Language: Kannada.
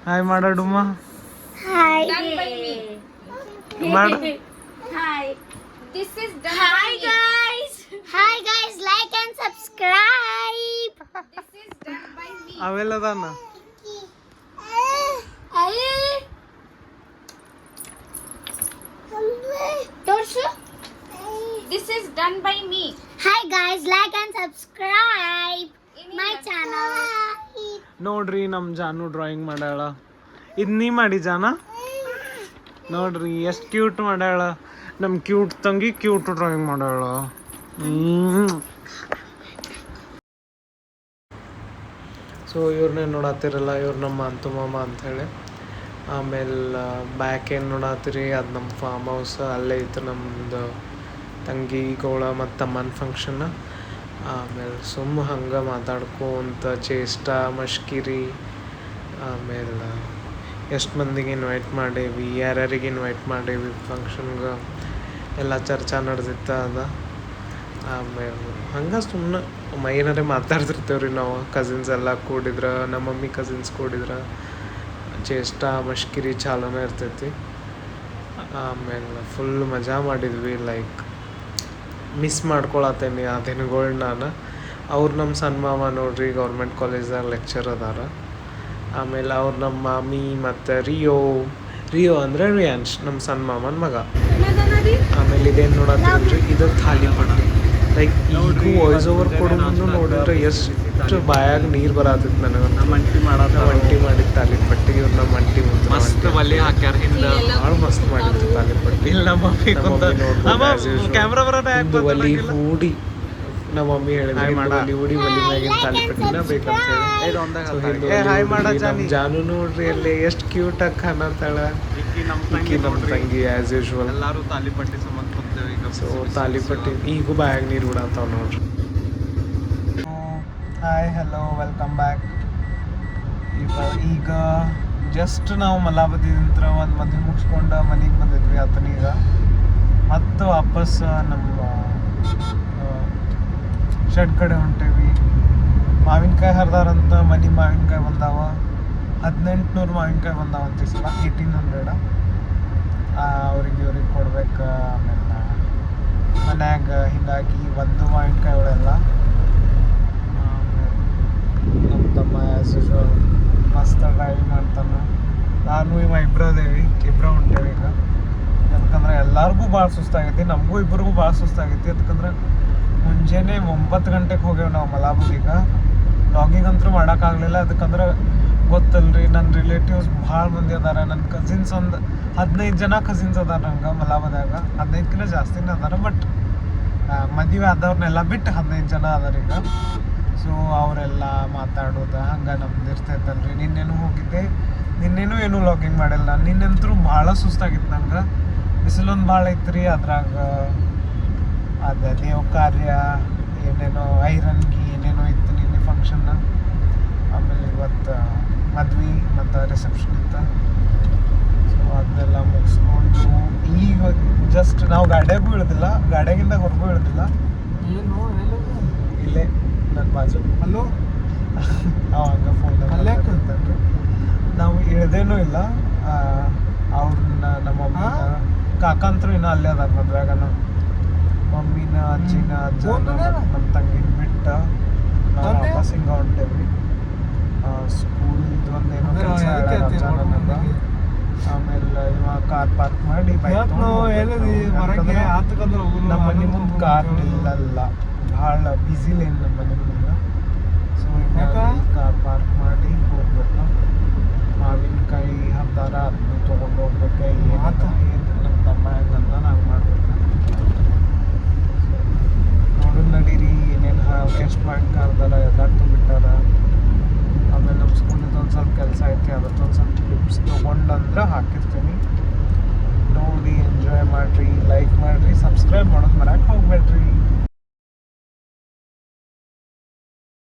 ಹಾಯ್ ಮಾಡಾಡುಮ್ಮ. Hi. ಮಾಡ. Hi. This is done. Hi guys. Hi guys, like and subscribe. This is done by me. ಅವೆಲ್ಲದಾನ. This is done by me. Hi guys, like and subscribe my channel. ನೋಡ್ರಿ ನಮ್ಮ ಜಾನು ಡ್ರಾಯಿಂಗ್ ಮಾಡ್ಯಾಳ. ಇದು ನೀ ಮಾಡಿ ಜಾನ. ನೋಡ್ರಿ ಎಷ್ಟು ಕ್ಯೂಟ್ ಮಾಡ್ಯಾಳ. ನಮ್ಮ ಕ್ಯೂಟ್ ತಂಗಿ ಕ್ಯೂಟ್ ಡ್ರಾಯಿಂಗ್ ಮಾಡ್ಯಾಳ. ಸೊ ಇವ್ರನ್ನೇ ನೋಡತ್ತಿರಲ್ಲ, ಇವ್ರು ನಮ್ಮ ಅಂತು ಮಾಮ ಅಂಥೇಳಿ. ಆಮೇಲೆ ಬ್ಯಾಕ್ ಏನು ನೋಡತ್ತೀರಿ ಅದು ನಮ್ಮ ಫಾರ್ಮ್ ಹೌಸ್. ಅಲ್ಲೇ ಇತ್ತು ನಮ್ಮದು ತಂಗಿಗೋಳ ಮತ್ತು ತಮ್ಮನ ಫಂಕ್ಷನ್. ಆಮೇಲೆ ಸುಮ್ಮ ಹಂಗೆ ಮಾತಾಡ್ಕೊಂತ ಚೇಷ್ಟ ಮಷ್ಕಿರಿ. ಆಮೇಲೆ ಎಷ್ಟು ಮಂದಿಗೆ ಇನ್ವೈಟ್ ಮಾಡೇವಿ, ಯಾರ್ಯಾರಿಗೆ ಇನ್ವೈಟ್ ಮಾಡೇವಿ ಫಂಕ್ಷನ್ಗೆ ಎಲ್ಲ ಚರ್ಚೆ ನಡೆದಿತ್ತು ಅದು. ಆಮೇಲೆ ಹಂಗೆ ಸುಮ್ಮನೆ ಏನಾರೇ ಮಾತಾಡ್ತಿರ್ತೇವೆ ರೀ ನಾವು. ಕಸಿನ್ಸ್ ಎಲ್ಲ ಕೂಡಿದ್ರೆ, ನಮ್ಮ ಮಮ್ಮಿ ಕಸಿನ್ಸ್ ಕೂಡಿದ್ರೆ ಚೇಷ್ಟ ಮಷ್ಕಿರಿ ಚಾಲನೆ ಇರ್ತೈತಿ. ಆಮೇಲೆ ಫುಲ್ ಮಜಾ ಮಾಡಿದ್ವಿ. ಲೈಕ್ ಮಿಸ್ ಮಾಡ್ಕೊಳತ್ತೇನೆ ಆ ದಿನಗಳು ನಾನು. ಅವ್ರು ನಮ್ಮ ಸಣ್ಣ ಮಾವ ನೋಡ್ರಿ ಗೌರ್ಮೆಂಟ್ ಕಾಲೇಜ್ದಾಗ ಲೆಕ್ಚರ್ ಅದಾರ. ಆಮೇಲೆ ಅವ್ರು ನಮ್ಮ ಮಾಮಿ ಮತ್ತು ರಿಯೋ ಅಂದರೆ ರಿಯಾನ್ಶ್ ನಮ್ಮ ಸಣ್ಣ ಮಾಮನ ಮಗ. ಆಮೇಲೆ ಇದೇನು ನೋಡತ್ತೀರಿ ಇದು ಥಾಲಿಪಟ್ಟಿ. ಲೈಕ್ ಈಗೂ ವಾಯ್ಸ್ ಓವರ್ ಕೊಡೋ ಮುಂದೆ ನೋಡಿದ್ರೆ ಎಷ್ಟು ಬಾಯಾಗ ನೀರು ಬರತ್ತಿತ್ತು ನನಗೆ. ಮಂಟಿ ಮಾಡಿದ್ದು ತಾಲಿಪಟ್ಟಿ. ಇವ್ರು ನಮ್ಮ ಮಂಟಿ ಮಸ್ತ್ ಒಲೆ ಹಾಕ್ಯಾರ ಹಿಂದೆ. ಭಾಳ ಮಸ್ತ್ ಮಾಡಿದ್ರು ತಾಲಿಪಟ್ಟಿ. ಇಲ್ಲ ನಮ್ಮ ಮಮ್ಮಿ ಒಲಿ ಹೂಡಿ ನಮ್ಮ ಮಮ್ಮಿ ಹೇಳಿದ್ರು ಒಲಿ ಮ್ಯಾಗಿನ ತಾಲಿಪಟ್ಟಿನ ಬೇಕಂತ ಹೇಳಿ. ನಮ್ಮ ಜಾನು ನೋಡ್ರಿ ಅಲ್ಲಿ ಎಷ್ಟು ಕ್ಯೂಟಾಗಿ ಕಾಣತ್ತಾಳ. ಈಕಿ ನಮ್ಮ ತಂಗಿ ಆ್ಯಸ್ ಯೂಶ್ವಲ್. ಎಲ್ಲರೂ ತಾಲಿಪಟ್ಟಿ ಸಂಬಂಧ ಬಂದೇವೆ ಈಗ. ಸೊ ತಾಲಿಪಟ್ಟಿ ಈಗೂ ಬಾಯಾಗ ನೀರು ಬಿಡತ್ತಾವ ನೋಡ್ರಿ. Hi hello welcome back. ಈಗ ಜಸ್ಟ್ ನಾವು ಮಲಾಬದಿದಿಂತ್ರ ಒಂದು ಮದುವೆ ಮುಗಿಸ್ಕೊಂಡು ಮನೆಗೆ ಬಂದಿದ್ವಿ ಆತನೀಗ. ಮತ್ತು ವಾಪಸ್ ನಮ್ಮ ಶೆಡ್ ಕಡೆ ಹೊಂಟೇವಿ. ಮಾವಿನಕಾಯಿ ಹರಿದಾರಂತ ಮನೆ ಮಾವಿನಕಾಯಿ ಬಂದಾವ. 1800 ಮಾವಿನಕಾಯಿ ಬಂದಾವ ಅಂತ ಈ ಸಲ. 1800 ಅವ್ರಿಗೆ ಕೊಡ್ಬೇಕು. ಆಮೇಲೆ ಮನ್ಯಾಗ ಹಿಂಗಾಗಿ ಒಂದು ಮಾವಿನಕಾಯಿ ಒಳ್ಳೆಲ್ಲ. ನಮ್ಮ ತಮ್ಮ ಆ್ಯಸ್ ಯೂಶ್ವಲ್ ಮಸ್ತ್ ಡ್ರೈವಿಂಗ್ ಮಾಡ್ತಾನೆ. ನಾನು ಇವ ಇಬ್ಬರು ಹೊಂಟೇವಿ ಈಗ. ಯಾಕಂದ್ರೆ ಎಲ್ಲರಿಗೂ ಭಾಳ ಸುಸ್ತಾಗೈತಿ, ನಮಗೂ ಇಬ್ಬರಿಗೂ ಭಾಳ ಸುಸ್ತಾಗೈತಿ. ಯಾಕಂದ್ರೆ ಮುಂಜಾನೆ 9 ಗಂಟೆಗೆ ಹೋಗ್ಯಾವ ನಾವು ಮಲಾಬದಿಗೆ. ಲಾಗಿಂಗ್ ಅಂತೂ ಮಾಡೋಕ್ಕಾಗಲಿಲ್ಲ. ಅದಕ್ಕಂದ್ರೆ ಗೊತ್ತಲ್ರಿ, ನನ್ನ ರಿಲೇಟಿವ್ಸ್ ಭಾಳ ಮಂದಿ ಅದಾರ. ನನ್ನ ಕಸಿನ್ಸ್ ಒಂದು 15 ಜನ ಕಸಿನ್ಸ್ ಅದಾರ ನಂಗೆ ಮಲಾಬದಾಗ. 15ಕ್ಕಿಂತ ಜಾಸ್ತಿನೇ ಅದಾರ. ಬಟ್ ಮದುವೆ ಆದವ್ರನ್ನೆಲ್ಲ ಬಿಟ್ಟು 15 ಜನ ಅದಾರ ಈಗ. ಸೊ ಅವರೆಲ್ಲ ಮಾತಾಡೋದು ಹಂಗೆ ನಮ್ದು ಇರ್ತೈತಲ್ರಿ. ನಿನ್ನೇನು ಹೋಗಿದ್ದೆ, ನಿನ್ನೇನು ಏನೂ ಲಾಗಿಂಗ್ ಮಾಡಿಲ್ಲ. ನಿನ್ನೆಂತರೂ ಭಾಳ ಸುಸ್ತಾಗಿತ್ತು ನಂಗೆ. ಬಿಸಿಲೊಂದು ಭಾಳ ಐತ್ರಿ. ಅದ್ರಾಗ ಅದು ದೇವ ಕಾರ್ಯ ಏನೇನೋ ಐರನ್ಗಿ ಏನೇನೋ ಇತ್ತು ನಿನ್ನೆ ಫಂಕ್ಷನ್. ಆಮೇಲೆ ಇವತ್ತು ಮದ್ವೆ ಮತ್ತು ರಿಸೆಪ್ಷನ್ ಇತ್ತು. ಸೊ ಅದನ್ನೆಲ್ಲ ಮುಗಿಸ್ಕೊಂಡು ಈಗ ಜಸ್ಟ್ ನಾವು ಗಾಡಿಯಾಗೂ ಇಳಿದಿಲ್ಲ, ಗಾಡಿಯಾಗಿಂದ ಹೊರಗೂ ಇಳಿದಿಲ್ಲ. ಏನು ಇಲ್ಲೇ ನನ್ನ ಬಾಜು ಅಲ್ಲೋ ಹಂಗೆ ಫೋನ್ ಅಲ್ಲೇ ಕುಂತನ್ರಿ. ನಾವು ಇಳ್ದೇನೂ ಇಲ್ಲ. ಅವ್ರನ್ನ ನಮ್ಮ ಕಾಕಂತರು ಇನ್ನೂ ಅಲ್ಲೇ ಅದಾರ ಮದ್ವೆಗನ. ಮಮ್ಮಿನ ಅಜ್ಜಿನ ಅಜ್ಜ ನಮ್ಮ ತಂಗಿನ ಬಿಟ್ಟು ನಾವು ವಾಪಸ್ ಹಿಂಗೆ ಹೊಂಟೇವಿ. ಸ್ಕೂಲ್ದು ಒಂದೇನೋ ಕೆಲಸ ನನಗೆ. ಆಮೇಲೆ ಇವಾಗ ಕಾರ್ ಪಾರ್ಕ್ ಮಾಡಿ ಬೈಕ್ ನಮ್ಮ ಮನೆ ಮುಂದೆ ಕಾರ್ ನಿಲ್ಲಲ್ಲ. ಭಾಳ ಬ್ಯುಸಿ ಲೇನ್ ನಮ್ಮ ಮನೆ ಮುಂದೆ. ಸೊ ಹಿಂಗಾಗಿ ಕಾರ್